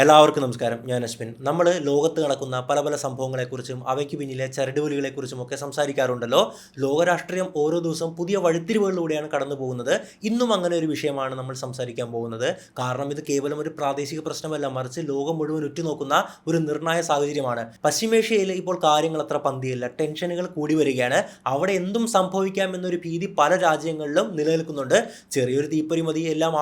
എല്ലാവർക്കും നമസ്കാരം. ഞാൻ അശ്വിൻ. നമ്മൾ ലോകത്ത് നടക്കുന്ന പല പല സംഭവങ്ങളെക്കുറിച്ചും അവയ്ക്ക് പിന്നിലെ ചരടുവലികളെക്കുറിച്ചും ഒക്കെ സംസാരിക്കാറുണ്ടല്ലോ. ലോകരാഷ്ട്രീയം ഓരോ ദിവസവും പുതിയ വഴിത്തിരിവുകളിലൂടെയാണ് കടന്നു പോകുന്നത്. ഇന്നും അങ്ങനെ ഒരു വിഷയമാണ് നമ്മൾ സംസാരിക്കാൻ പോകുന്നത്. കാരണം ഇത് കേവലം ഒരു പ്രാദേശിക പ്രശ്നമല്ല, മറിച്ച് ലോകം മുഴുവൻ ഉറ്റുനോക്കുന്ന ഒരു നിർണായക സാഹചര്യമാണ്. പശ്ചിമേഷ്യയിൽ ഇപ്പോൾ കാര്യങ്ങൾ അത്ര പന്തിയില്ല. ടെൻഷനുകൾ കൂടി വരികയാണ്. അവിടെ എന്തും സംഭവിക്കാമെന്നൊരു ഭീതി പല രാജ്യങ്ങളിലും നിലനിൽക്കുന്നുണ്ട്. ചെറിയൊരു തീപ്പൊരി മതി എല്ലാം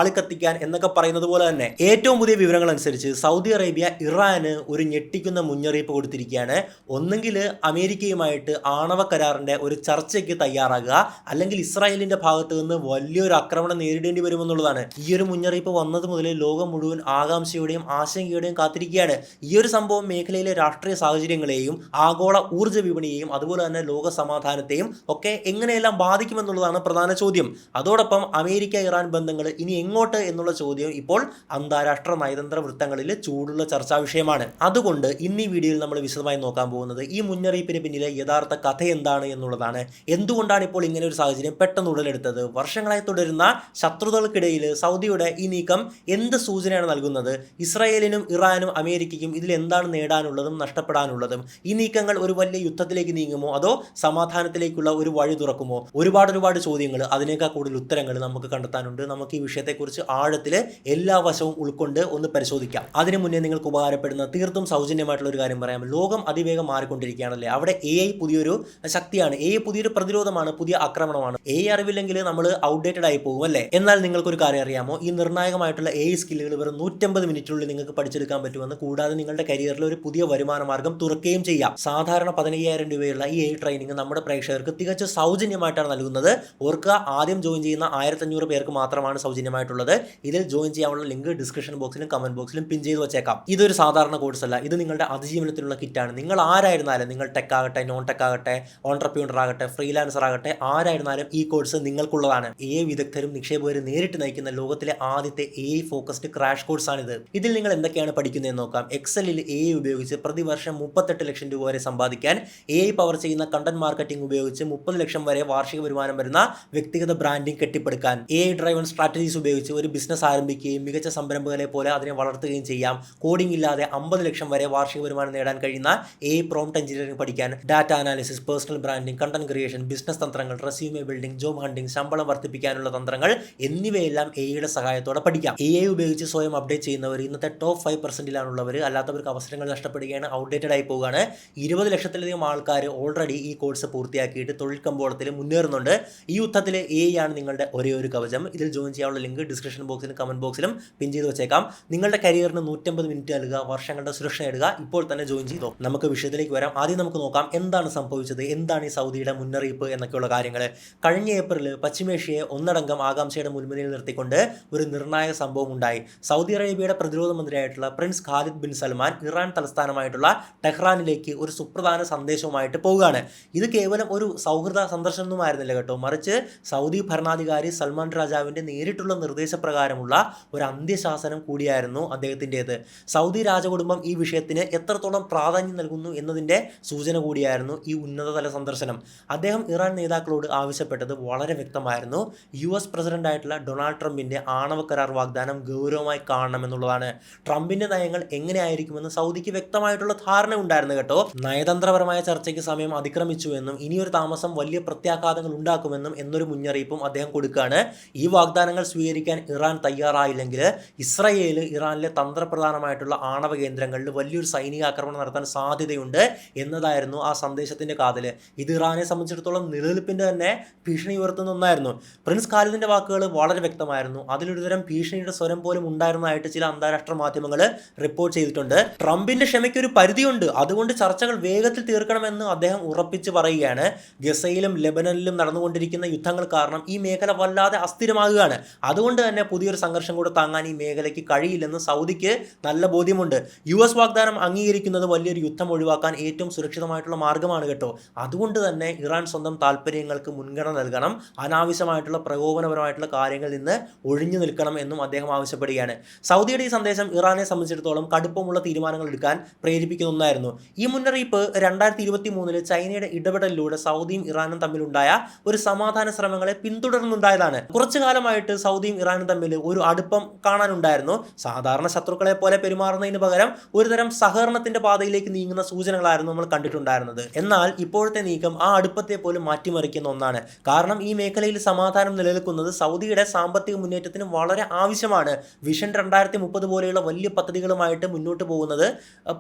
ആളിക്കത്തിക്കാൻ എന്നൊക്കെ പറയുന്നത് പോലെ തന്നെ ഏറ്റവും പുതിയ വിവരങ്ങൾ അനുസരിച്ച് സൗദി അറേബ്യ ഇറാന് ഒരു ഞെട്ടിക്കുന്ന മുന്നറിയിപ്പ് കൊടുത്തിരിക്കുകയാണ്. ഒന്നെങ്കിൽ അമേരിക്കയുമായിട്ട് ആണവ കരാറിന്റെ ഒരു ചർച്ചയ്ക്ക് തയ്യാറാകുക, അല്ലെങ്കിൽ ഇസ്രായേലിന്റെ ഭാഗത്ത് നിന്ന് വലിയൊരു ആക്രമണം നേരിടേണ്ടി വരുമെന്നുള്ളതാണ്. ഈ ഒരു മുന്നറിയിപ്പ് വന്നത് മുതൽ ലോകം മുഴുവൻ ആകാംക്ഷയുടെയും ആശങ്കയുടെയും കാത്തിരിക്കുകയാണ്. ഈ ഒരു സംഭവം മേഖലയിലെ രാഷ്ട്രീയ സാഹചര്യങ്ങളെയും ആഗോള ഊർജ്ജ വിപണിയെയും അതുപോലെ തന്നെ ലോക സമാധാനത്തെയും ഒക്കെ എങ്ങനെയെല്ലാം ബാധിക്കുമെന്നുള്ളതാണ് പ്രധാന ചോദ്യം. അതോടൊപ്പം അമേരിക്ക ഇറാൻ ബന്ധങ്ങൾ ഇനി എങ്ങോട്ട് എന്നുള്ള ചോദ്യം ഇപ്പോൾ അന്താരാഷ്ട്ര നയതന്ത്ര വൃത്തങ്ങളിൽ ചൂടുള്ള ചർച്ചാ വിഷയമാണ്. അതുകൊണ്ട് ഇന്ന് ഈ വീഡിയോയിൽ നമ്മൾ വിശദമായി നോക്കാൻ പോകുന്നത് ഈ മുന്നറിയിപ്പിന് പിന്നിലെ യഥാർത്ഥ കഥ എന്താണ് എന്നുള്ളതാണ്. എന്തുകൊണ്ടാണ് ഇപ്പോൾ ഇങ്ങനെ ഒരു സാഹചര്യം പെട്ടെന്ന് ഉടലെടുത്തത്? വർഷങ്ങളായി തുടരുന്ന ശത്രുതകൾക്കിടയിൽ സൗദിയുടെ ഈ നീക്കം എന്ത് സൂചനയാണ് നൽകുന്നത്? ഇസ്രായേലിനും ഇറാനും അമേരിക്കയ്ക്കും ഇതിൽ എന്താണ് നേടാനുള്ളതും നഷ്ടപ്പെടാനുള്ളതും? ഈ നീക്കങ്ങൾ ഒരു വലിയ യുദ്ധത്തിലേക്ക് നീങ്ങുമോ അതോ സമാധാനത്തിലേക്കുള്ള ഒരു വഴി തുറക്കുമോ? ഒരുപാട് ചോദ്യങ്ങൾ, അതിനേക്കാൾ കൂടുതൽ ഉത്തരങ്ങൾ നമുക്ക് കണ്ടെത്താനുണ്ട്. നമുക്ക് ഈ വിഷയത്തെക്കുറിച്ച് ആഴത്തിൽ എല്ലാ വശവും ഉൾക്കൊണ്ട് ഒന്ന് പരിശോധിക്കാം. അതിനു മുന്നേ നിങ്ങൾക്ക് ഉപകാരപ്പെടുന്ന തീർത്തും സൗജന്യമായിട്ടുള്ള ഒരു കാര്യം പറയാം. ലോകം അതിവേഗം മാറിക്കൊണ്ടിരിക്കുകയാണല്ലേ. അവിടെ AI പുതിയൊരു ശക്തിയാണ്, AI പുതിയൊരു പ്രതിരോധമാണ്, പുതിയ ആക്രമണമാണ്. AI അറിവില്ലെങ്കിൽ നമ്മൾ ഔട്ട്ഡേറ്റഡ് ആയി പോകും അല്ലേ. എന്നാൽ നിങ്ങൾക്കൊരു കാര്യം അറിയാമോ? ഈ നിർണായകമായിട്ടുള്ള AI സ്കില്ലുകൾ വെറും 150 മിനിറ്റിനുള്ളിൽ നിങ്ങൾക്ക് പഠിച്ചെടുക്കാൻ പറ്റുമെന്ന്, കൂടാതെ നിങ്ങളുടെ കരിയറിൽ ഒരു പുതിയ വരുമാന മാർഗം തുറക്കുകയും ചെയ്യാം. സാധാരണ 15,000 രൂപയുള്ള ഈ AI ട്രെയിനിങ് നമ്മുടെ പ്രേക്ഷകർക്ക് തികച്ചും സൗജന്യമായിട്ടാണ് നൽകുന്നത്. ഓർക്കുക, ആദ്യം ജോയിൻ ചെയ്യുന്ന 1500 പേർക്ക് മാത്രമാണ് സൗജന്യമായിട്ടുള്ളത്. ഇതിൽ ജോയിൻ ചെയ്യാനുള്ള ലിങ്ക് ഡിസ്ക്രിപ്ഷൻ ബോക്സിലും കമന്റ് ബോക്സിലും പിൻ ചെയ്ത് വെച്ചേക്കാം. ഇതൊരു സാധാരണ കോഴ്സ് അല്ല, ഇത് നിങ്ങളുടെ അതിജീവനത്തിനുള്ള കിറ്റാണ്. നിങ്ങൾ ആരായിരുന്നാലും, നിങ്ങൾ ടെക് ആകട്ടെ, നോൺ ടെക് ആകട്ടെ, ഓൺട്രപ്രൂണർ ആകട്ടെ, ഫ്രീലാൻസർ ആകട്ടെ, ആരായിരുന്നാലും ഈ കോഴ്സ് നിങ്ങൾക്കുള്ളതാണ്. AI വിദഗ്ധരും നിക്ഷേപകരും നേരിട്ട് നയിക്കുന്ന ലോകത്തിലെ ആദ്യത്തെ AI ഫോക്കസ്ഡ് ക്രാഷ് കോഴ്സാണിത്. ഇതിൽ നിങ്ങൾ എന്തൊക്കെയാണ് പഠിക്കുന്നതെന്ന് നോക്കാം. എക്സലിൽ AI ഉപയോഗിച്ച് പ്രതിവർഷം 38 ലക്ഷം രൂപ വരെ സമ്പാദിക്കാൻ, AI പവർ ചെയ്യുന്ന കണ്ടന്റ് മാർക്കറ്റിംഗ് ഉപയോഗിച്ച് 30 ലക്ഷം വരെ വാർഷിക വരുമാനം വരുന്ന വ്യക്തിഗത ബ്രാൻഡിംഗ് കെട്ടിപ്പടുക്കാൻ, AI ഡ്രൈവൺ സ്ട്രാറ്റജീസ് ഉപയോഗിച്ച് ഒരു ബിസിനസ് ആരംഭിക്കുകയും മികച്ച സംരംഭകരെ പോലെ അതിനെ വളർത്തുകയും ചെയ്യാം. കോഡിംഗ് ഇല്ലാതെ 50 ലക്ഷം വരെ വാർഷിക വരുമാനം നേടാൻ കഴിയുന്ന AI പ്രോംപ്റ്റ് എഞ്ചിനീയറിംഗ് പഠിക്കാൻ, data analysis, personal branding, content creation, business തന്ത്രങ്ങൾ, റെസ്യൂമെ ബിൽഡിംഗ്, ജോബ് ഹണ്ടിംഗ്, ശമ്പളം വർദ്ധിപ്പിക്കാനുള്ള തന്ത്രങ്ങൾ എന്നിവയെല്ലാം AI സഹായത്തോടെ പഠിക്കാം. AI ഉപയോഗിച്ച് സ്വയം അപ്ഡേറ്റ് ചെയ്യുന്നവർ ഇന്നത്തെ ടോപ്പ് 5%ലാണുള്ളവർ. അല്ലാത്തവർക്ക് അവസരങ്ങൾ നഷ്ടപ്പെടുകയാണ്, ഔട്ട്ഡേറ്റഡ് ആയി പോവുകയാണ്. 20 ലക്ഷത്തിലധികം ആൾക്കാർ ഓൾറെഡി ഈ കോഴ്സ് പൂർത്തിയാക്കിയിട്ട് തൊഴിൽ കമ്പോളത്തിൽ മുന്നേറുന്നുണ്ട്. ഈ യുദ്ധത്തിൽ AI ആണ് നിങ്ങളുടെ ഒരേ ഒരു കവചം. ഇതിൽ ജോയിൻ ചെയ്യാനുള്ള ലിങ്ക് ഡിസ്ക്രിപ്ഷൻ ബോക്സിലും കമന്റ് ബോക്സിലും പിൻ ചെയ്ത് വെച്ചേക്കാം. നിങ്ങളുടെ കരിയറിന് 150 മിനിറ്റ് നൽകുക, വർഷങ്ങളുടെ സുരക്ഷ നേടുക. ഇപ്പോൾ തന്നെ ജോയിൻ ചെയ്തോ. നമുക്ക് വിഷയത്തിലേക്ക് വരാം. ആദ്യം നമുക്ക് നോക്കാം എന്താണ് സംഭവിച്ചത്, എന്താണ് ഈ സൗദിയുടെ മുന്നറിയിപ്പ് എന്നൊക്കെയുള്ള കാര്യങ്ങൾ. കഴിഞ്ഞ ഏപ്രിൽ പശ്ചിമേഷ്യയെ ഒന്നടങ്കം ആകാംക്ഷയുടെ മുൻനിരയിൽ നിർത്തിക്കൊണ്ട് ഒരു നിർണായക സംഭവം ഉണ്ടായി. സൗദി അറേബ്യയുടെ പ്രതിരോധ മന്ത്രിയായിട്ടുള്ള prince Khalid bin Salman Iran തലസ്ഥാനമായിട്ടുള്ള ടെഹ്റാനിലേക്ക് ഒരു സുപ്രധാന സന്ദേശവുമായിട്ട് പോവുകയാണ്. ഇത് കേവലം ഒരു സൗഹൃദ സന്ദർശനമൊന്നുമായിരുന്നില്ല കേട്ടോ, മറിച്ച് സൗദി ഭരണാധികാരി സൽമാൻ രാജാവിൻ്റെ നേരിട്ടുള്ള നിർദ്ദേശപ്രകാരമുള്ള ഒരു അന്ത്യശാസനം കൂടിയായിരുന്നു അദ്ദേഹത്തിൻ്റേത്. സൗദി രാജകുടുംബം ഈ വിഷയത്തിന് എത്രത്തോളം പ്രാധാന്യം നൽകുന്നു എന്നതിൻ്റെ സൂചന കൂടിയായിരുന്നു ഈ ഉന്നതതല സന്ദർശനം. അദ്ദേഹം ഇറാൻ നേതാക്കളോട് ആവശ്യപ്പെട്ടത് വളരെ വ്യക്തമായിരുന്നു. US പ്രസിഡന്റായിട്ടുള്ള ഡൊണാൾഡ് ട്രംപിൻ്റെ ആണവ കരാർ വാഗ്ദാനം ഗൗരവമായി കാണണമെന്നുള്ളതാണ്. ട്രംപിൻ്റെ നയങ്ങൾ എങ്ങനെയായിരിക്കുമെന്ന് സൗദിക്ക് വ്യക്തമായിട്ടുള്ള ധാരണ ഉണ്ടായിരുന്നു കേട്ടോ. നയതന്ത്രപരമായ ചർച്ചയ്ക്ക് സമയം അതിക്രമിച്ചുവെന്നും ഇനിയൊരു താമസം വലിയ പ്രത്യാഘാതങ്ങൾ ഉണ്ടാക്കുമെന്നും എന്നൊരു മുന്നറിയിപ്പും അദ്ദേഹം കൊടുക്കുകയാണ്. ഈ വാഗ്ദാനങ്ങൾ സ്വീകരിക്കാൻ ഇറാൻ തയ്യാറായില്ലെങ്കിൽ ഇസ്രായേൽ ഇറാനിലെ തന്ത്രപ്രധാനമായിട്ടുള്ള ആണവ കേന്ദ്രങ്ങളിൽ വലിയൊരു സൈനിക ആക്രമണം നടത്താൻ സാധ്യതയുണ്ട് എന്നതായിരുന്നു ആ സന്ദേശത്തിൻ്റെ കാതൽ. ഇത് ഇറാനെ സംബന്ധിച്ചിടത്തോളം നിലനിൽപ്പിൻ്റെ തന്നെ ഭീഷണി ഉയർത്തുന്ന ഒന്നായിരുന്നു. പ്രിൻസ് ഖാലിദിൻ്റെ വാക്കുകൾ വളരെ വ്യക്തമായിരുന്നു. അതിലൊരുതരം ഭീഷണിയുടെ സ്വരം പോലും ഉണ്ടായിരുന്നതായിട്ട് ചില അന്താരാഷ്ട്ര മാധ്യമങ്ങൾ റിപ്പോർട്ട് ചെയ്തിട്ടുണ്ട്. ട്രംപിൻ്റെ ക്ഷമയ്ക്കൊരു പരിധിയുണ്ട്, അതുകൊണ്ട് ചർച്ചകൾ വേഗത്തിൽ തീർക്കണമെന്ന് അദ്ദേഹം ഉറപ്പിച്ച് പറയുകയാണ്. ഗസയിലും ലെബനനിലും നടന്നുകൊണ്ടിരിക്കുന്ന യുദ്ധങ്ങൾ കാരണം ഈ മേഖല വല്ലാതെ അസ്ഥിരമാകുകയാണ്. അതുകൊണ്ട് തന്നെ പുതിയൊരു സംഘർഷം കൂടെ താങ്ങാൻ ഈ മേഖലയ്ക്ക് കഴിയില്ലെന്ന് സൗദിക്ക് നല്ല ബോധ്യമുണ്ട്. US വാഗ്ദാനം അംഗീകരിക്കുന്നത് വലിയൊരു യുദ്ധം ഒഴിവാക്കാൻ ഏറ്റവും സുരക്ഷിതമായിട്ടുള്ള മാർഗ്ഗമാണ് കേട്ടോ. അതുകൊണ്ട് തന്നെ ഇറാൻ സ്വന്തം താല്പര്യങ്ങൾക്ക് മുൻഗണന നൽകണം, അനാവശ്യമായിട്ടുള്ള പ്രകോപനപരമായിട്ടുള്ള കാര്യങ്ങളിൽ നിന്ന് ഒഴിഞ്ഞു നിൽക്കണം എന്നും അദ്ദേഹം ആവശ്യപ്പെടുകയാണ്. സൗദിയുടെ ഈ സന്ദേശം ഇറാനെ സംബന്ധിച്ചിടത്തോളം കടുപ്പമുള്ള തീരുമാനങ്ങൾ എടുക്കാൻ പ്രേരിപ്പിക്കുന്ന ഒന്നായിരുന്നു. ഈ മുന്നറിയിപ്പ് 2023 ചൈനയുടെ ഇടപെടലിലൂടെ സൗദിയും ഇറാനും തമ്മിലുണ്ടായ ഒരു സമാധാന ശ്രമങ്ങളെ പിന്തുടർന്നുണ്ടായതാണ്. കുറച്ചു കാലമായിട്ട് സൗദിയും ഇറാനും തമ്മിൽ ഒരു അടുപ്പം കാണാനുണ്ടായിരുന്നു. സാധാരണ ശത്രുക്കളെ പോലെ പെരുമാറുന്നതിന് പകരം ഒരുതരം സഹകരണത്തിന്റെ പാതയിലേക്ക് നീങ്ങുന്ന സൂചനകളായിരുന്നു നമ്മൾ കണ്ടിട്ടുണ്ടായിരുന്നത്. എന്നാൽ ഇപ്പോഴത്തെ നീക്കം ആ അടുപ്പത്തെ പോലും മാറ്റിമറിക്കുന്ന ഒന്നാണ്. കാരണം ഈ മേഖലയിൽ സമാധാനം നിലനിൽക്കുന്നത് സൗദിയുടെ സാമ്പത്തിക മുന്നേറ്റത്തിന് വളരെ ആവശ്യമാണ്. വിഷൻ 2030 പോലെയുള്ള വലിയ പദ്ധതികളുമായിട്ട് മുന്നോട്ട്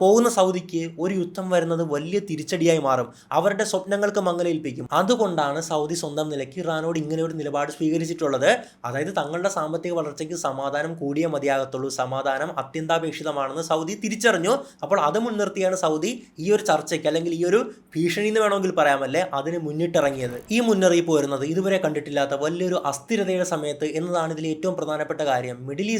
പോകുന്ന സൗദിക്ക് ഒരു യുദ്ധം വരുന്നത് വലിയ തിരിച്ചടിയായി മാറും. അവരുടെ സ്വപ്നങ്ങൾക്ക് മങ്ങലേൽപ്പിക്കും. അതുകൊണ്ടാണ് സൗദി സ്വന്തം നിലയ്ക്ക് ഇറാനോട് ഇങ്ങനെ ഒരു നിലപാട് സ്വീകരിച്ചിട്ടുള്ളത്. അതായത് തങ്ങളുടെ സാമ്പത്തിക വളർച്ചയ്ക്ക് സമാധാനം കൂടിയേ മതിയാകത്തുള്ളൂ, സമാധാനം അത്യന്താപേക്ഷിതമാണെന്ന് സൗദി തിരിച്ചറിഞ്ഞു. അപ്പോൾ അത് മുൻനിർത്തിയാണ് സൗദി ഈ ഒരു ചർച്ചയ്ക്ക്, അല്ലെങ്കിൽ ഈ ഒരു ഭീഷണി എന്ന് വേണമെങ്കിൽ പറയാമല്ലേ, അതിന് മുന്നിട്ടിറങ്ങിയത്. ഈ മുന്നറിയിപ്പ് വരുന്നത് ഇതുവരെ കണ്ടിട്ടില്ലാത്ത വലിയൊരു അസ്ഥിരതയുടെ സമയത്ത് എന്നതാണ് ഇതിൽ ഏറ്റവും പ്രധാനപ്പെട്ട കാര്യം. മിഡിൽ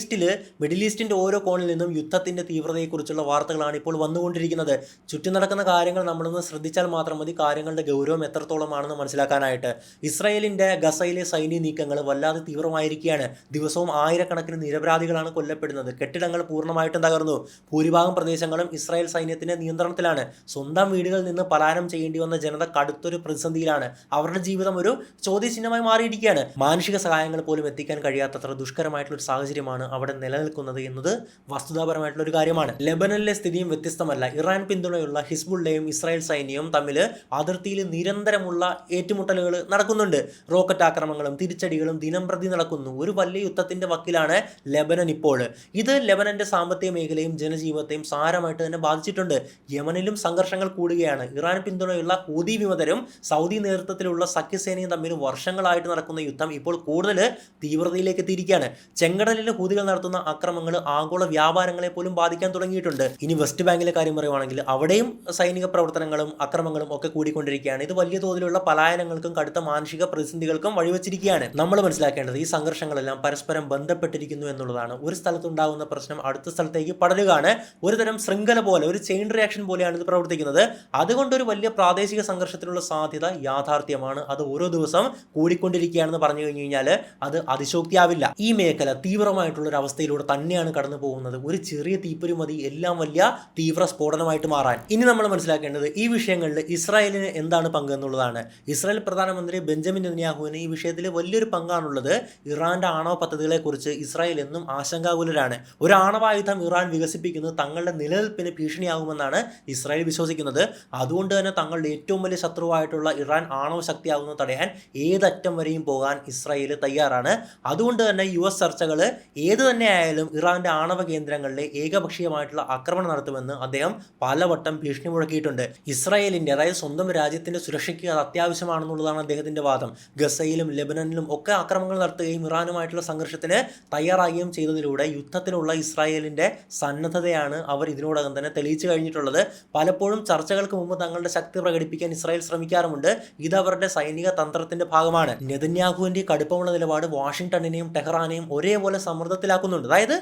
ഈസ്റ്റിന്റെ ഓരോ കോണിൽ നിന്നും യുദ്ധത്തിന്റെ തീവ്രതയെക്കുറിച്ചുള്ള വാർത്തകളാണ് ഇപ്പോൾ വന്നുകൊണ്ടിരിക്കുന്നത്. ചുറ്റും നടക്കുന്ന കാര്യങ്ങൾ നമ്മളൊന്ന് ശ്രദ്ധിച്ചാൽ മാത്രം മതി കാര്യങ്ങളുടെ ഗൗരവം എത്രത്തോളമാണെന്ന് മനസ്സിലാക്കാനായിട്ട്. ഇസ്രായേലിന്റെ ഗസയിലെ സൈനിക നീക്കങ്ങൾ വല്ലാതെ തീവ്രമായിരിക്കുകയാണ്. ദിവസവും ആയിരക്കണക്കിന് നിരപരാധികളാണ് കൊല്ലപ്പെടുന്നത്. കെട്ടിടങ്ങൾ പൂർണ്ണമായിട്ടും തകർന്നു. ഭൂരിഭാഗം പ്രദേശങ്ങളും ഇസ്രായേൽ സൈന്യത്തിന്റെ നിയന്ത്രണത്തിലാണ്. സ്വന്തം വീടുകളിൽ നിന്ന് പലായനം ചെയ്യേണ്ടി വന്ന ജനത കടുത്തൊരു പ്രതിസന്ധിയിലാണ്. അവരുടെ ജീവിതം ഒരു ചോദ്യചിഹ്നമായി മാറിയിരിക്കുകയാണ്. മാനുഷിക സഹായങ്ങൾ പോലും എത്തിക്കാൻ കഴിയാത്തത്ര ദുഷ്കരമായിട്ടുള്ള ഒരു സാഹചര്യമാണ് അവിടെ നിലനിൽക്കുന്നത് എന്നത് വസ്തുതാപരമായിട്ടുള്ള ഒരു കാര്യമാണ്. ലെബനനിലെ സ്ഥിതിയും വ്യത്യസ്തമല്ല. ഇറാൻ പിന്തുണയുള്ള ഹിസ്ബുള്ളയും ഇസ്രായേൽ സൈന്യവും തമ്മിൽ അതിർത്തിയിൽ നിരന്തരമുള്ള ഏറ്റുമുട്ടലുകൾ നടക്കുന്നുണ്ട്. റോക്കറ്റ് ആക്രമണങ്ങളും തിരിച്ചടികളും ദിനംപ്രതി നടക്കുന്നു. ഒരു വലിയ യുദ്ധത്തിന്റെ വക്കിലാണ് ലെബനൻ ഇപ്പോൾ. ഇത് ലെബനന്റെ സാമ്പത്തിക മേഖലയും ജനജീവിതത്തെയും സാരമായിട്ട് തന്നെ ബാധിച്ചിട്ടുണ്ട്. യമനിലും സംഘർഷങ്ങൾ കൂടുകയാണ്. ഇറാൻ പിന്തുണയുള്ള ഹൂതി വിമതരും സൗദി നേതൃത്വത്തിലുള്ള സഖ്യസേനയും തമ്മിൽ വർഷങ്ങളായിട്ട് നടക്കുന്ന യുദ്ധം ഇപ്പോൾ കൂടുതൽ തീവ്രതയിലേക്ക് എത്തിയിരിക്കുകയാണ്. ചെങ്കടലിൽ ഹൂതികൾ നടത്തുന്ന ആക്രമണങ്ങൾ ആഗോള വ്യാപാരങ്ങളെ പോലും ബാധിക്കാൻ തുടങ്ങിയിട്ടുണ്ട്. ഇനി വെസ്റ്റ് ബാങ്കിലെ കാര്യം പറയുവാണെങ്കിൽ അവിടെയും സൈനിക പ്രവർത്തനങ്ങളും അക്രമങ്ങളും ഒക്കെ കൂടിക്കൊണ്ടിരിക്കുകയാണ്. ഇത് വലിയ തോതിലുള്ള പലായനങ്ങൾക്കും കടുത്ത മാനസിക പ്രതിസന്ധികൾക്കും വഴിവെച്ചിരിക്കുകയാണ്. നമ്മൾ മനസ്സിലാക്കേണ്ടത് ഈ സംഘർഷങ്ങളെല്ലാം പരസ്പരം ബന്ധപ്പെട്ടിരിക്കുന്നു എന്നുള്ളതാണ്. ഒരു സ്ഥലത്തുണ്ടാകുന്ന പ്രശ്നം അടുത്ത സ്ഥലത്തേക്ക് പടരുകയാണ്. ഒരുതരം ശൃംഖല പോലെ, ഒരു ചെയിൻ റിയാക്ഷൻ പോലെയാണ് ഇത് പ്രവർത്തിക്കുന്നത്. അതുകൊണ്ട് ഒരു വലിയ പ്രാദേശിക സംഘർഷത്തിനുള്ള സാധ്യത യാഥാർത്ഥ്യമാണ്. അത് ഓരോ ദിവസം കൂടിക്കൊണ്ടിരിക്കുകയാണെന്ന് പറഞ്ഞു കഴിഞ്ഞാൽ അത് അതിശോക്തിയാവില്ല. ഈ മേഖല തീവ്രമായിട്ടുള്ള ഒരു അവസ്ഥയിലൂടെ തന്നെയാണ് കടന്നു പോകുന്നത്. ഒരു ചെറിയ തീപ്പൊരി മതി എല്ലാം വലിയ തീവ്ര സ്ഫോടനമായിട്ട് മാറാൻ. ഇനി നമ്മൾ മനസ്സിലാക്കേണ്ടത് ഈ വിഷയങ്ങളിൽ ഇസ്രായേലിന് എന്താണ് പങ്ക് എന്നുള്ളതാണ്. ഇസ്രായേൽ പ്രധാനമന്ത്രി ബെഞ്ചമിൻ നെതന്യാഹുവിന് ഈ വിഷയത്തിൽ വലിയൊരു പങ്കാണുള്ളത്. ഇറാന്റെ ആണവ പദ്ധതികളെക്കുറിച്ച് ഇസ്രായേൽ എന്നും ആശങ്കാകുലരാണ്. ഒരു ആണവായുധം ഇറാൻ വികസിപ്പിക്കുന്നത് തങ്ങളുടെ നിലനിൽപ്പിന് ഭീഷണിയാകുമെന്നാണ് ഇസ്രായേൽ വിശ്വസിക്കുന്നത്. അതുകൊണ്ട് തന്നെ തങ്ങളുടെ ഏറ്റവും വലിയ ശത്രുവായിട്ടുള്ള ഇറാൻ ആണവ ശക്തിയാകുന്നത് തടയാൻ ഏതറ്റം വരെയും പോകാൻ ഇസ്രായേൽ തയ്യാറാണ്. അതുകൊണ്ട് തന്നെ US ചർച്ചകൾ ഏത് തന്നെ ആയാലും ഇറാന്റെ ആണവ കേന്ദ്രങ്ങളിലെ ഏകപക്ഷീയമായിട്ടുള്ള ആക്രമണം നടത്തുമെന്ന് അദ്ദേഹം പലവട്ടം ഭീഷണി മുഴക്കിയിട്ടുണ്ട്. ഇസ്രായേലിന്റെ, അതായത് സ്വന്തം രാജ്യത്തിന്റെ സുരക്ഷയ്ക്ക് അത് അത്യാവശ്യമാണെന്നുള്ളതാണ് അദ്ദേഹത്തിന്റെ വാദം. ഗസയിലും ലെബനനിലും ഒക്കെ ആക്രമണങ്ങൾ നടത്തുകയും ഇറാനുമായിട്ടുള്ള സംഘർഷത്തിന് തയ്യാറാകുകയും ചെയ്തതിലൂടെ യുദ്ധത്തിനുള്ള ഇസ്രായേലിന്റെ സന്നദ്ധതയാണ് അവർ ഇതിനോടകം തന്നെ തെളിയിച്ചു കഴിഞ്ഞിട്ടുള്ളത്. പലപ്പോഴും ചർച്ചകൾക്ക് മുമ്പ് തങ്ങളുടെ ശക്തി പ്രകടിപ്പിക്കാൻ ഇസ്രായേൽ ശ്രമിക്കാറുമുണ്ട്. ഇത് അവരുടെ സൈനിക തന്ത്രത്തിന്റെ ഭാഗമാണ്. നെതന്യാഹുവിന്റെ കടുപ്പമുള്ള നിലപാട് വാഷിംഗ്ടണിനെയും ടെഹ്റാനെയും ഒരേപോലെ സമ്മർദ്ദത്തിലാക്കുന്നുണ്ട്. അതായത്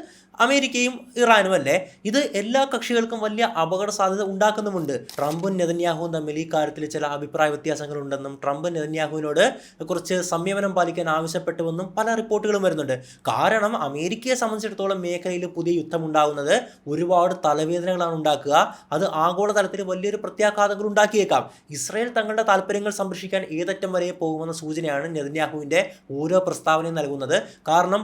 അമേരിക്കയും ഇറാനും അല്ലേ, ഇത് എല്ലാ കക്ഷികൾക്കും വലിയ അപകട സാധ്യത ഉണ്ടാക്കുന്നുമുണ്ട്. ട്രംപും നെതന്യാഹുവും തമ്മിൽ ഈ കാര്യത്തിൽ ചില അഭിപ്രായ വ്യത്യാസങ്ങളുണ്ടെന്നും ട്രംപ് നെതന്യാഹുവിനോട് കുറച്ച് സംയമനം പാലിക്കാൻ ആവശ്യപ്പെട്ടുവെന്നും പല റിപ്പോർട്ടുകളും വരുന്നുണ്ട്. കാരണം അമേരിക്കയെ സംബന്ധിച്ചിടത്തോളം മേഖലയിൽ പുതിയ യുദ്ധം ഉണ്ടാകുന്നത് ഒരുപാട് തലവേദനകളാണ് ഉണ്ടാക്കുക. അത് ആഗോളതലത്തിൽ വലിയൊരു പ്രത്യാഘാതങ്ങൾ ഉണ്ടാക്കിയേക്കാം. ഇസ്രായേൽ തങ്ങളുടെ താല്പര്യങ്ങൾ സംരക്ഷിക്കാൻ ഏതറ്റം വരെ പോകുമെന്ന സൂചനയാണ് നെതന്യാഹുവിന്റെ ഓരോ പ്രസ്താവനയും നൽകുന്നത്. കാരണം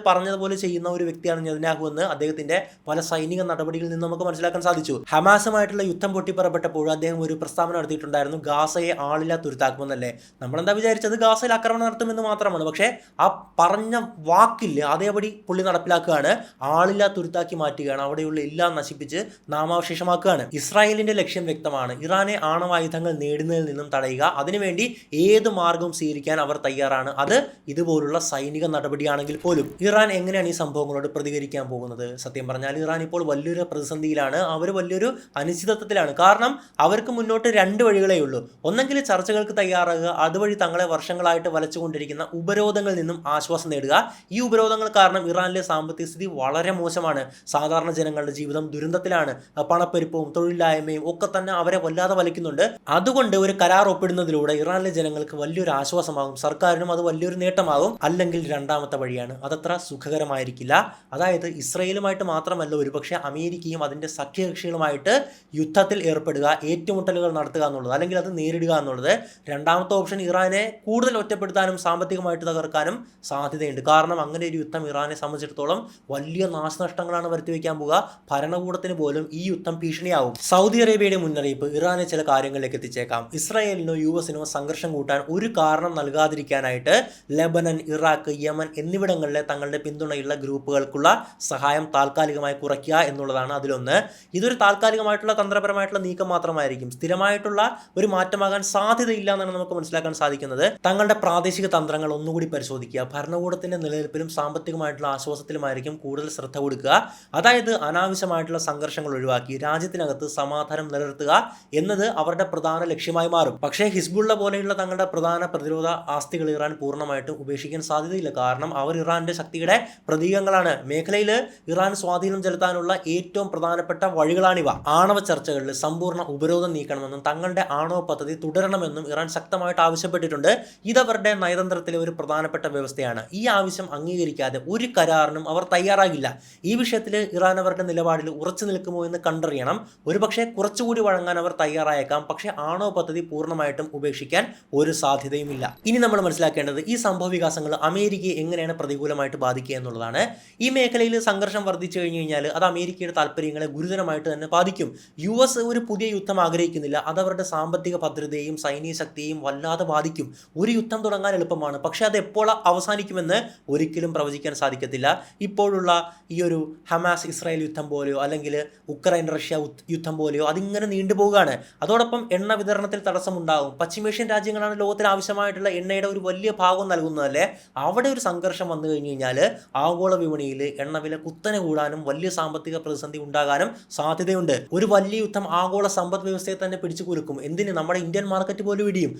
പറഞ്ഞതുപോലെ ചെയ്യുന്ന ഒരു വ്യക്തിയാണ് നെതന്യാഹു എന്ന് അദ്ദേഹത്തിന്റെ പല സൈനിക നടപടികളിൽ നിന്ന് നമുക്ക് മനസ്സിലാക്കാൻ സാധിച്ചു. ഹമാസുമായിട്ടുള്ള യുദ്ധം പൊട്ടിപ്പുറപ്പെട്ടപ്പോൾ അദ്ദേഹം ഒരു പ്രസ്താവന നടത്തിയിട്ടുണ്ടായിരുന്നു, ഗാസയെ ആളില്ലാ തുരുത്താക്കുമെന്നല്ലേ. നമ്മളെന്താ വിചാരിച്ചത്, ഗാസയിൽ ആക്രമണം നടത്തുമെന്ന് മാത്രമാണ്. പക്ഷേ ആ പറഞ്ഞ വാക്കില്ല അതേപടി പുള്ളി നടപ്പിലാക്കുകയാണ്. ആളില്ലാ തുരുത്താക്കി മാറ്റുകയാണ്. അവിടെയുള്ള എല്ലാം നശിപ്പിച്ച് നാമാവശേഷമാക്കുകയാണ്. ഇസ്രായേലിന്റെ ലക്ഷ്യം വ്യക്തമാണ്. ഇറാനെ ആണവായുധങ്ങൾ നേടുന്നതിൽ നിന്നും തടയുക. അതിനുവേണ്ടി ഏത് മാർഗവും സ്വീകരിക്കാൻ അവർ തയ്യാറാണ്. അത് ഇതുപോലുള്ള സൈനിക നടപടിയാണെങ്കിൽ പോലും. ഇറാൻ എങ്ങനെയാണ് ഈ സംഭവങ്ങളോട് പ്രതികരിക്കാൻ പോകുന്നത്? സത്യം പറഞ്ഞാൽ ഇറാൻ ഇപ്പോൾ വലിയൊരു പ്രതിസന്ധിയിലാണ്. അവർ വലിയൊരു അനിശ്ചിതത്വത്തിലാണ്. കാരണം അവർക്ക് മുന്നോട്ട് രണ്ട് വഴികളേ ഉള്ളൂ. ഒന്നെങ്കിൽ ചർച്ചകൾക്ക് തയ്യാറാകുക, അതുവഴി തങ്ങളെ വർഷങ്ങളായിട്ട് വലച്ചുകൊണ്ടിരിക്കുന്ന ഉപരോധങ്ങളിൽ നിന്നും ആശ്വാസം നേടുക. ഈ ഉപരോധങ്ങൾ കാരണം ഇറാനിലെ സാമ്പത്തിക സ്ഥിതി വളരെ മോശമാണ്. സാധാരണ ജനങ്ങളുടെ ജീവിതം ദുരന്തത്തിലാണ്. പണപ്പെരുപ്പവും തൊഴിലില്ലായ്മയും ഒക്കെ തന്നെ അവരെ വല്ലാതെ വലിക്കുന്നുണ്ട്. അതുകൊണ്ട് ഒരു കരാർ ഒപ്പിടുന്നതിലൂടെ ഇറാനിലെ ജനങ്ങൾക്ക് വലിയൊരു ആശ്വാസമാകും, സർക്കാരിനും അത് വലിയൊരു നേട്ടമാകും. അല്ലെങ്കിൽ രണ്ടാമത്തെ വഴിയാണ്, അതത്ര സുഖകരമായിരിക്കില്ല. അതായത് ഇസ്രയേലുമായിട്ട് മാത്രമല്ല, ഒരുപക്ഷെ അമേരിക്കയും അതിൻ്റെ സഖ്യകക്ഷികളുമായിട്ട് യുദ്ധത്തിൽ ഏർപ്പെടുക, ഏറ്റുമുട്ടലുകൾ നടത്തുക എന്നുള്ളത്, അല്ലെങ്കിൽ അത് നേരിടുക എന്നുള്ളത്. രണ്ടാമത്തെ ഓപ്ഷൻ ഇറാനെ കൂടുതൽ ഒറ്റപ്പെടുത്താനും സാമ്പത്തികമായിട്ട് തകർക്കാനും സാധ്യതയുണ്ട്. കാരണം അങ്ങനെ ഒരു യുദ്ധം ഇറാനെ സംബന്ധിച്ചിടത്തോളം വലിയ നാശനഷ്ടങ്ങളാണ് വരുത്തിവെക്കാൻ പോകുക. ഭരണകൂടത്തിന് പോലും ഈ യുദ്ധം ഭീഷണിയാവും. സൗദി അറേബ്യയുടെ മുന്നറിയിപ്പ് ഇറാനെ ചില കാര്യങ്ങളിലേക്ക് എത്തിച്ചേക്കാം. ഇസ്രായേലിനോ US-നോ സംഘർഷം കൂട്ടാൻ ഒരു കാരണം നൽകാതിരിക്കാനായിട്ട് ലെബനൻ, ഇറാഖ്, യമൻ എന്നിവിടങ്ങളിലെ തങ്ങളുടെ പിന്തുണയുള്ള ഗ്രൂപ്പുകൾക്കുള്ള സഹായം താൽക്കാലികമായി കുറയ്ക്കുക എന്നുള്ളതാണ് അതിലൊന്ന്. ഇതൊരു താൽക്കാലികമായിട്ടുള്ള തന്ത്രപരമായിട്ടുള്ള നീക്കം മാത്രമായിരിക്കും. സ്ഥിരമായിട്ടുള്ള ഒരു മാറ്റമാകാൻ സാധ്യതയില്ല എന്നാണ് നമുക്ക് മനസ്സിലാക്കാൻ സാധിക്കുന്നത്. തങ്ങളുടെ പ്രാദേശിക തന്ത്രങ്ങൾ ഒന്നുകൂടി പരിശോധിക്കുക. ഭരണകൂടത്തിന്റെ നിലനിൽപ്പിലും സാമ്പത്തികമായിട്ടുള്ള ആശ്വാസത്തിലുമായിരിക്കും കൂടുതൽ ശ്രദ്ധ കൊടുക്കുക. അതായത് അനാവശ്യമായിട്ടുള്ള സംഘർഷങ്ങൾ ഒഴിവാക്കി രാജ്യത്തിനകത്ത് സമാധാനം നിലനിർത്തുക എന്നത് അവരുടെ പ്രധാന ലക്ഷ്യമായി മാറും. പക്ഷേ ഹിസ്ബുള്ള പോലെയുള്ള തങ്ങളുടെ പ്രധാന പ്രതിരോധ ആസ്തികൾ ഇറാൻ പൂർണ്ണമായിട്ടും ഉപേക്ഷിക്കാൻ സാധ്യതയില്ല. കാരണം അവർ ഇറാന്റെ ശക്തിയുടെ പ്രതീകങ്ങളാണ്. മേഖലയിൽ ഇറാൻ സ്വാധീനം ചെലുത്താനുള്ള ഏറ്റവും പ്രധാനപ്പെട്ട വഴികളാണിവ. ആണവ ചർച്ചകളിൽ സമ്പൂർണ്ണ ഉപരോധം നീക്കണമെന്നും തങ്ങളുടെ ആണവ പദ്ധതി തുടരണമെന്നും ഇറാൻ ശക്തമായിട്ട് ആവശ്യപ്പെട്ടിട്ടുണ്ട്. ഇതവരുടെ നയതന്ത്രത്തിലെ ഒരു പ്രധാനപ്പെട്ട വ്യവസ്ഥയാണ്. ഈ ആവശ്യം അംഗീകരിക്കാതെ ഒരു കരാറിനും അവർ തയ്യാറാകില്ല. ഈ വിഷയത്തിൽ ഇറാൻ അവരുടെ നിലപാടിൽ ഉറച്ചു നിൽക്കുമോ എന്ന് കണ്ടറിയണം. ഒരുപക്ഷെ കുറച്ചുകൂടി വഴങ്ങാൻ അവർ തയ്യാറായേക്കാം. പക്ഷേ ആണവ പദ്ധതി പൂർണ്ണമായിട്ടും ഉപേക്ഷിക്കാൻ ഒരു സാധ്യതയുമില്ല. ഇനി നമ്മൾ മനസ്സിലാക്കേണ്ടത് ഈ സംഭവ വികാസങ്ങൾ അമേരിക്കയെ എങ്ങനെയാണ് പ്രതികൂലമായിട്ട് ബാധിക്കുക എന്നുള്ളതാണ്. ഈ മേഖലയിൽ സംഘർഷം വർദ്ധിച്ചു കഴിഞ്ഞു കഴിഞ്ഞാൽ അത് അമേരിക്കയുടെ താല്പര്യങ്ങളെ ഗുരുതരമായിട്ട് തന്നെ ബാധിക്കും. US ഒരു പുതിയ യുദ്ധം ആഗ്രഹിക്കുന്നില്ല. അത് അവരുടെ സാമ്പത്തിക ഭദ്രതയെയും സൈനിക ശക്തിയെയും വല്ലാതെ ബാധിക്കും. ഒരു യുദ്ധം തുടങ്ങാൻ എളുപ്പമാണ്, പക്ഷേ അത് എപ്പോൾ അവസാനിക്കുമെന്ന് ഒരിക്കലും പ്രവചിക്കാൻ സാധിക്കത്തില്ല. ഇപ്പോഴുള്ള ഈ ഒരു ഹമാസ് ഇസ്രായേൽ യുദ്ധം പോലെയോ അല്ലെങ്കിൽ ഉക്രൈൻ റഷ്യ യുദ്ധം പോലെയോ അതിങ്ങനെ നീണ്ടുപോവുകയാണ്. അതോടൊപ്പം എണ്ണ വിതരണത്തിൽ തടസ്സമുണ്ടാകും. പശ്ചിമേഷ്യൻ രാജ്യങ്ങളാണ് ലോകത്തിന് ആവശ്യമായിട്ടുള്ള എണ്ണയുടെ ഒരു വലിയ ഭാഗം നൽകുന്നതല്ലേ. അവിടെ ഒരു സംഘർഷം വന്നു കഴിഞ്ഞു കഴിഞ്ഞാൽ ആഗോള വിപണിയിൽ എണ്ണവില കുത്തനെ കൂടാനും വലിയ സാമ്പത്തിക പ്രതിസന്ധി ഉണ്ടാകാനും സാധ്യതയുണ്ട്. ഒരു വലിയ യുദ്ധം ആഗോള സമ്പദ് വ്യവസ്ഥയെ തന്നെ പിടിച്ചു കുലുക്കും. എന്തിന്, നമ്മുടെ ഇന്ത്യൻ മാർക്കറ്റ് പോലും ഇടിയും.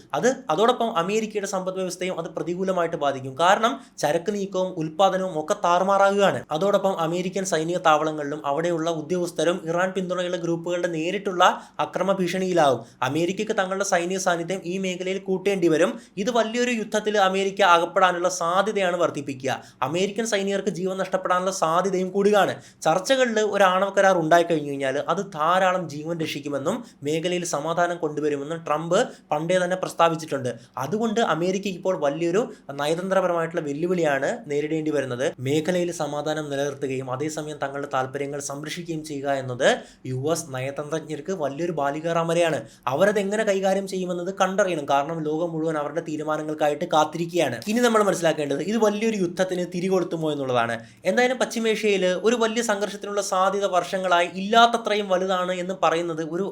അതോടൊപ്പം അമേരിക്കയുടെ സമ്പദ് വ്യവസ്ഥയും അത് പ്രതികൂലമായിട്ട് ബാധിക്കും. കാരണം ചരക്ക് നീക്കവും ഉൽപ്പാദനവും ഒക്കെ താറുമാറാകുകയാണ്. അതോടൊപ്പം അമേരിക്കൻ സൈനിക താവളങ്ങളിലും അവിടെയുള്ള ഉദ്യോഗസ്ഥരും ഇറാൻ പിന്തുണയുള്ള ഗ്രൂപ്പുകളുടെ നേരിട്ടുള്ള അക്രമ ഭീഷണിയിലാവും. അമേരിക്കയ്ക്ക് തങ്ങളുടെ സൈനിക സാന്നിധ്യം ഈ മേഖലയിൽ കൂട്ടേണ്ടി വരും. ഇത് വലിയൊരു യുദ്ധത്തിൽ അമേരിക്ക അകപ്പെടാനുള്ള സാധ്യതയാണ് വർദ്ധിപ്പിക്കുക. അമേരിക്കൻ സൈനികർക്ക് ജീവൻ നഷ്ടപ്പെടാനുള്ള സാധ്യതയും കൂടുകയാണ്. ചർച്ചകളിൽ ഒരു ആണവ കരാർ ഉണ്ടായിക്കഴിഞ്ഞു കഴിഞ്ഞാൽ അത് ധാരാളം ജീവൻ രക്ഷിക്കുമെന്നും മേഖലയിൽ സമാധാനം കൊണ്ടുവരുമെന്നും ട്രംപ് പണ്ടേ തന്നെ പ്രസ്താവിച്ചിട്ടുണ്ട്. അതുകൊണ്ട് അമേരിക്കയ്ക്ക് ഇപ്പോൾ വലിയൊരു നയതന്ത്രപരമായിട്ടുള്ള വെല്ലുവിളിയാണ് നേരിടേണ്ടി വരുന്നത്. മേഖലയിൽ സമാധാനം നിലനിർത്തുകയും അതേസമയം തങ്ങളുടെ താല്പര്യങ്ങൾ സംരക്ഷിക്കുകയും ചെയ്യുക എന്നത് US നയതന്ത്രജ്ഞർക്ക് വലിയൊരു ബാലികാറാമരയാണ്. അവരത് എങ്ങനെ കൈകാര്യം ചെയ്യുമെന്നത് കണ്ടറിയണം. കാരണം ലോകം മുഴുവൻ അവരുടെ തീരുമാനങ്ങൾക്കായിട്ട് കാത്തിരിക്കുകയാണ്. ഇനി നമ്മൾ മനസ്സിലാക്കേണ്ടത് ഇത് വലിയൊരു യുദ്ധത്തിന് തിരികൊളുത്തുമോ എന്നുള്ളതാണ്. എന്തായാലും പശ്ചിമേഷ്യയിൽ ഒരു വലിയ സംഘർഷത്തിനുള്ള സാധ്യത വർഷങ്ങളായി ഇല്ലാത്തത്രയും വലുതാണ് എന്ന് പറയുന്നത് ഒരു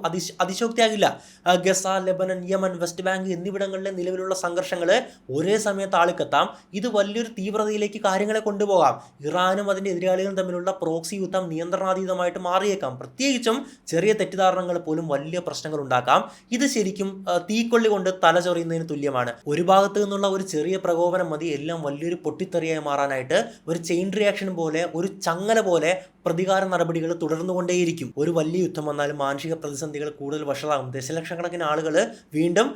അതിശോക്തിയാകില്ല. Gaza, Lebanon, Yemen, West Bank എന്നിവിടങ്ങളിലെ നിലവിലുള്ള സംഘർഷങ്ങൾ ഒരേ സമയത്ത് ആളിക്കെത്താം. ഇത് വലിയൊരു തീവ്രതയിലേക്ക് കാര്യങ്ങളെ കൊണ്ടുപോകാം. ഇറാനും അതിൻ്റെ എതിരാളികളും തമ്മിലുള്ള പ്രോക്സി യുദ്ധം നിയന്ത്രണാതീതമായിട്ട് മാറിയേക്കാം. പ്രത്യേകിച്ചും ചെറിയ തെറ്റിദ്ധാരണകൾ പോലും വലിയ പ്രശ്നങ്ങൾ ഉണ്ടാക്കാം. ഇത് ശരിക്കും തീക്കൊള്ളി കൊണ്ട് തലചൊറിയുന്നതിന് തുല്യമാണ്. ഒരു ഭാഗത്ത് നിന്നുള്ള ഒരു ചെറിയ പ്രകോപനം മതി എല്ലാം വലിയൊരു പൊട്ടിത്തെറിയായി മാറാനായിട്ട്. ഒരു ചെയിൻ റിയാക്ഷൻ പോലെ, ഒരു ചങ്ങല പോലെ പ്രതികാര നടപടികൾ തുടർന്നുകൊണ്ടേയിരിക്കും. ഒരു വലിയ യുദ്ധം വന്നാലും മാനസിക പ്രതിസന്ധികൾ കൂടുതൽ വഷളാകും. ദശലക്ഷക്കണക്കിന് ആളുകൾ വീണ്ടും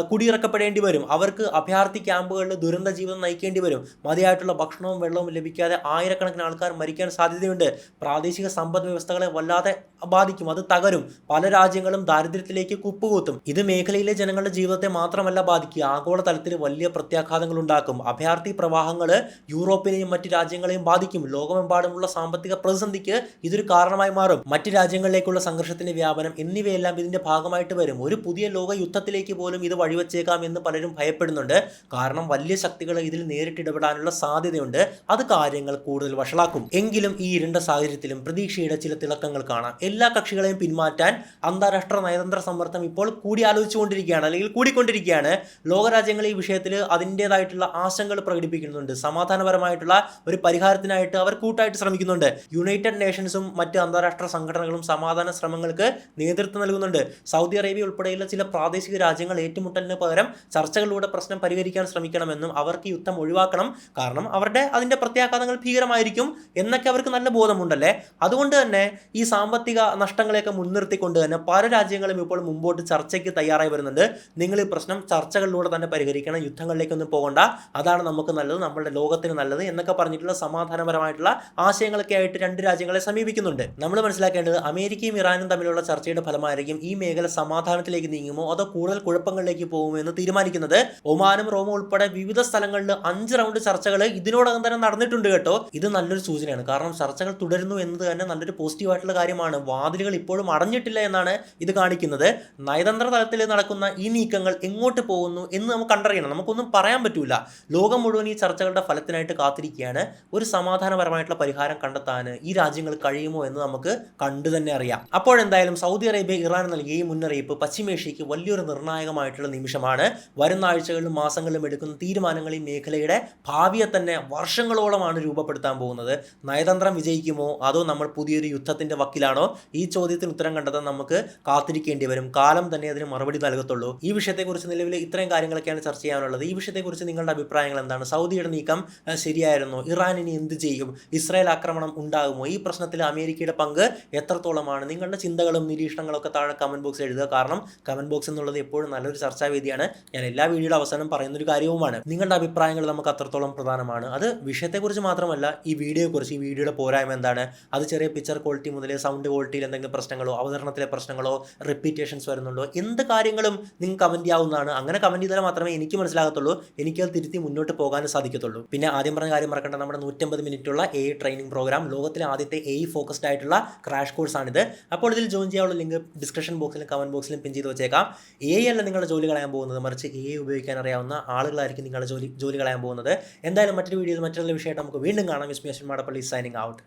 കുടിയിറക്കപ്പെടേണ്ടി വരും. അവർക്ക് അഭയാർത്ഥി ക്യാമ്പുകളിൽ ദുരന്ത ജീവിതം നയിക്കേണ്ടി വരും. മതിയായിട്ടുള്ള ഭക്ഷണവും വെള്ളവും ലഭിക്കാതെ ആയിരക്കണക്കിന് ആൾക്കാർ മരിക്കാൻ സാധ്യതയുണ്ട്. പ്രാദേശിക സമ്പദ് വ്യവസ്ഥകളെ വല്ലാതെ ബാധിക്കും. അത് തകരും. പല രാജ്യങ്ങളും ദാരിദ്ര്യത്തിലേക്ക് കുപ്പുകൂത്തും. ഇത് മേഖലയിലെ ജനങ്ങളുടെ ജീവിതത്തെ മാത്രമല്ല ബാധിക്കുക, ആഗോളതലത്തിൽ വലിയ പ്രത്യാഘാതങ്ങൾ ഉണ്ടാക്കും. അഭയാർത്ഥി പ്രവാഹങ്ങൾ യൂറോപ്പിനെയും മറ്റ് രാജ്യങ്ങളെയും ബാധിക്കും. ലോകമെമ്പാടുമുള്ള സാമ്പത്തിക പ്രതിസന്ധിക്ക് ഇതൊരു കാരണമായി മാറും. മറ്റ് രാജ്യങ്ങളിലേക്കുള്ള സംഘർഷത്തിന്റെ വ്യാപനം എന്നിവയെല്ലാം ഇതിന്റെ ഭാഗമായിട്ട് വരും. ഒരു പുതിയ ലോക യുദ്ധത്തിലേക്ക് പോലും ഇത് വഴിവെച്ചേക്കാം എന്ന് പലരും ഭയപ്പെടുന്നുണ്ട്. കാരണം വലിയ ശക്തികൾ ഇതിൽ നേരിട്ടിടപെടാനുള്ള സാധ്യതയുണ്ട്. അത് കാര്യങ്ങൾ കൂടുതൽ വഷളാക്കും. എങ്കിലും ഈ ഇരുണ്ട സാഹചര്യത്തിലും പ്രതീക്ഷയുടെ ചില തിളക്കങ്ങൾ കാണാം. എല്ലാ കക്ഷികളെയും പിന്മാറ്റാൻ അന്താരാഷ്ട്ര നയതന്ത്ര സമ്മർദ്ദം ഇപ്പോൾ കൂടിയാലോചിച്ചുകൊണ്ടിരിക്കുകയാണ്, അല്ലെങ്കിൽ കൂടിക്കൊണ്ടിരിക്കുകയാണ്. ലോകരാജ്യങ്ങൾ ഈ വിഷയത്തിൽ അതിൻ്റെതായിട്ടുള്ള ആശങ്കകൾ പ്രകടിപ്പിക്കുന്നുണ്ട്. സമാധാനപരമായിട്ടുള്ള ഒരു പരിഹാരത്തിനായിട്ട് അവർ കൂട്ടായിട്ട് ശ്രമിക്കുന്നുണ്ട്. യുണൈറ്റഡ് നേഷൻസും മറ്റ് അന്താരാഷ്ട്ര സംഘടനകളും സമാധാന ശ്രമങ്ങൾക്ക് നേതൃത്വം നൽകുന്നുണ്ട്. സൗദി അറേബ്യ ഉൾപ്പെടെയുള്ള ചില പ്രാദേശിക രാജ്യങ്ങൾ ഏറ്റുമുട്ടലിന് പകരം ചർച്ചകളിലൂടെ പ്രശ്നം പരിഹരിക്കാൻ ശ്രമിക്കണമെന്നും അവർക്ക് യുദ്ധം ഒഴിവാക്കണം, കാരണം അതിൻ്റെ പ്രത്യാഘാതങ്ങൾ ഭീകരമായിരിക്കും എന്നൊക്കെ അവർക്ക് നല്ല ബോധമുണ്ടല്ലേ. അതുകൊണ്ട് തന്നെ ഈ സാമ്പത്തിക നഷ്ടങ്ങളെയൊക്കെ മുൻനിർത്തിക്കൊണ്ട് തന്നെ പല രാജ്യങ്ങളും ഇപ്പോൾ മുമ്പോട്ട് ചർച്ചയ്ക്ക് തയ്യാറായി വരുന്നുണ്ട്. നിങ്ങൾ ഈ പ്രശ്നം ചർച്ചകളിലൂടെ തന്നെ പരിഹരിക്കണം, യുദ്ധങ്ങളിലേക്കൊന്നും പോകണ്ട, അതാണ് നമുക്ക് നല്ലത്, നമ്മുടെ ലോകത്തിന് നല്ലത് എന്നൊക്കെ പറഞ്ഞിട്ടുള്ള സമാധാനപരമായിട്ടുള്ള ആശയങ്ങളൊക്കെ ആയിട്ട് രണ്ട് രാജ്യങ്ങൾ രാജ്യങ്ങളെ സമീപിക്കുന്നുണ്ട്. നമ്മൾ മനസ്സിലാക്കേണ്ടത് അമേരിക്കയും ഇറാനും തമ്മിലുള്ള ചർച്ചയുടെ ഫലമായിരിക്കും ഈ മേഖല സമാധാനത്തിലേക്ക് നീങ്ങുമോ അതോ കൂടുതൽ കുഴപ്പങ്ങളിലേക്ക് പോകുമോ എന്ന് തീരുമാനിക്കുന്നത്. ഒമാനും റോമും ഉൾപ്പെടെ വിവിധ സ്ഥലങ്ങളിൽ 5 റൗണ്ട് ചർച്ചകൾ ഇതിനോടകം തന്നെ നടന്നിട്ടുണ്ട് കേട്ടോ. ഇത് നല്ലൊരു സൂചനയാണ്. കാരണം ചർച്ചകൾ തുടരുന്നു എന്നത് തന്നെ നല്ലൊരു പോസിറ്റീവായിട്ടുള്ള കാര്യമാണ്. വാതിലുകൾ ഇപ്പോഴും അടഞ്ഞിട്ടില്ല എന്നാണ് ഇത് കാണിക്കുന്നത്. നയതന്ത്ര തലത്തിൽ നടക്കുന്ന ഈ നീക്കങ്ങൾ എങ്ങോട്ട് പോകുന്നു എന്ന് നമുക്ക് കണ്ടറിയണം. നമുക്കൊന്നും പറയാൻ പറ്റൂല. ലോകം മുഴുവൻ ഈ ചർച്ചകളുടെ ഫലത്തിനായിട്ട് കാത്തിരിക്കുകയാണ്. ഒരു സമാധാനപരമായിട്ടുള്ള പരിഹാരം കണ്ടെത്താൻ ഈ രാജ്യങ്ങൾ കഴിയുമോ എന്ന് നമുക്ക് കണ്ടു തന്നെ അറിയാം. അപ്പോഴെന്തായാലും സൗദി അറേബ്യ ഇറാൻ നൽകിയ ഈ മുന്നറിയിപ്പ് പശ്ചിമേഷ്യയ്ക്ക് വലിയൊരു നിർണായകമായിട്ടുള്ള നിമിഷമാണ്. വരുന്ന ആഴ്ചകളിലും മാസങ്ങളിലും എടുക്കുന്ന തീരുമാനങ്ങൾ ഈ മേഖലയുടെ ഭാവിയെ തന്നെ വർഷങ്ങളോളമാണ് രൂപപ്പെടുത്താൻ പോകുന്നത്. നയതന്ത്രം വിജയിക്കുമോ അതോ നമ്മൾ പുതിയൊരു യുദ്ധത്തിന്റെ വക്കിലാണോ? ഈ ചോദ്യത്തിന് ഉത്തരം കണ്ടെത്താൻ നമുക്ക് കാത്തിരിക്കേണ്ടി വരും. കാലം തന്നെ അതിന് മറുപടി നൽകത്തുള്ളൂ. ഈ വിഷയത്തെക്കുറിച്ച് നിലവിൽ ഇത്രയും കാര്യങ്ങളൊക്കെയാണ് ചർച്ച ചെയ്യാനുള്ളത്. ഈ വിഷയത്തെക്കുറിച്ച് നിങ്ങളുടെ അഭിപ്രായങ്ങൾ എന്താണ്? സൗദിയുടെ നീക്കം ശരിയായിരുന്നോ? ഇറാൻ ഇനി എന്ത് ചെയ്യും? ഇസ്രായേൽ ആക്രമണം ഉണ്ടാകുമോ? ഈ പ്രശ്നത്തിൽ അമേരിക്കയുടെ പങ്ക് എത്രത്തോളമാണ്? നിങ്ങളുടെ ചിന്തകളും നിരീക്ഷണങ്ങളൊക്കെ താഴെ കമന്റ് ബോക്സിൽ എഴുതുക. കാരണം കമന്റ് ബോക്സ് എന്നുള്ളത് എപ്പോഴും നല്ലൊരു ചർച്ചാവേദിയാണ്. ഞാൻ എല്ലാ വീഡിയോയുടെ അവസാനം പറയുന്നൊരു കാര്യവുമാണ്. നിങ്ങളുടെ അഭിപ്രായങ്ങൾ നമുക്ക് അത്രത്തോളം പ്രധാനമാണ്. അത് വിഷയത്തെക്കുറിച്ച് മാത്രമല്ല, ഈ വീഡിയോയെക്കുറിച്ച്, ഈ വീഡിയോയുടെ പോരായ്മ എന്താണ്? അത് ചെറിയ പിക്ചർ ക്വാളിറ്റി മുതൽ സൗണ്ട് ക്വാളിറ്റിയിൽ എന്തെങ്കിലും പ്രശ്നങ്ങളോ അവതരണത്തിലെ പ്രശ്നങ്ങളോ റിപ്പീറ്റേഷൻസ് വരുന്നുണ്ടോ, എന്ത് കാര്യങ്ങളും നിങ്ങൾക്ക് കമന്റ് ചെയ്യാവുന്നതാണ്. അങ്ങനെ കമന്റ് ചെയ്താൽ മാത്രമേ എനിക്ക് മനസ്സിലാകത്തുള്ളൂ, എനിക്കത് തിരുത്തി മുന്നോട്ട് പോകാനും സാധിക്കത്തുള്ളൂ. പിന്നെ ആദ്യം പറഞ്ഞ കാര്യം മറക്കേണ്ട, നമ്മുടെ 150 മിനിറ്റുള്ള AI ട്രെയിനിങ് പ്രോഗ്രാം, ലോകത്തിലെ ആദ്യത്തെ AI ഫോക്കസ്ഡ് ആയിട്ടുള്ള ക്രാഷ് കോഴ്സാണിത്. അപ്പോൾ ഇതിൽ ജോയിൻ ചെയ്യാനുള്ള ലിങ്ക് ഡിസ്ക്രിപ്ഷൻ ബോക്സിലും കമന്റ് ബോക്സിലും പിൻ ചെയ്ത് വെച്ചേക്കാം. AI അല്ല നിങ്ങളുടെ ജോലി കളയാൻ പോകുന്നത്, മറിച്ച് AI ഉപയോഗിക്കാൻ അറിയാവുന്ന ആളുകളായിരിക്കും നിങ്ങളുടെ ജോലി കളയാൻ പോകുന്നത്. എന്തായാലും മറ്റൊരു വീഡിയോയിൽ മറ്റുള്ള വിഷയമായിട്ട് നമുക്ക് വീണ്ടും കാണാം. Vismi Ashwin Madappally signing out.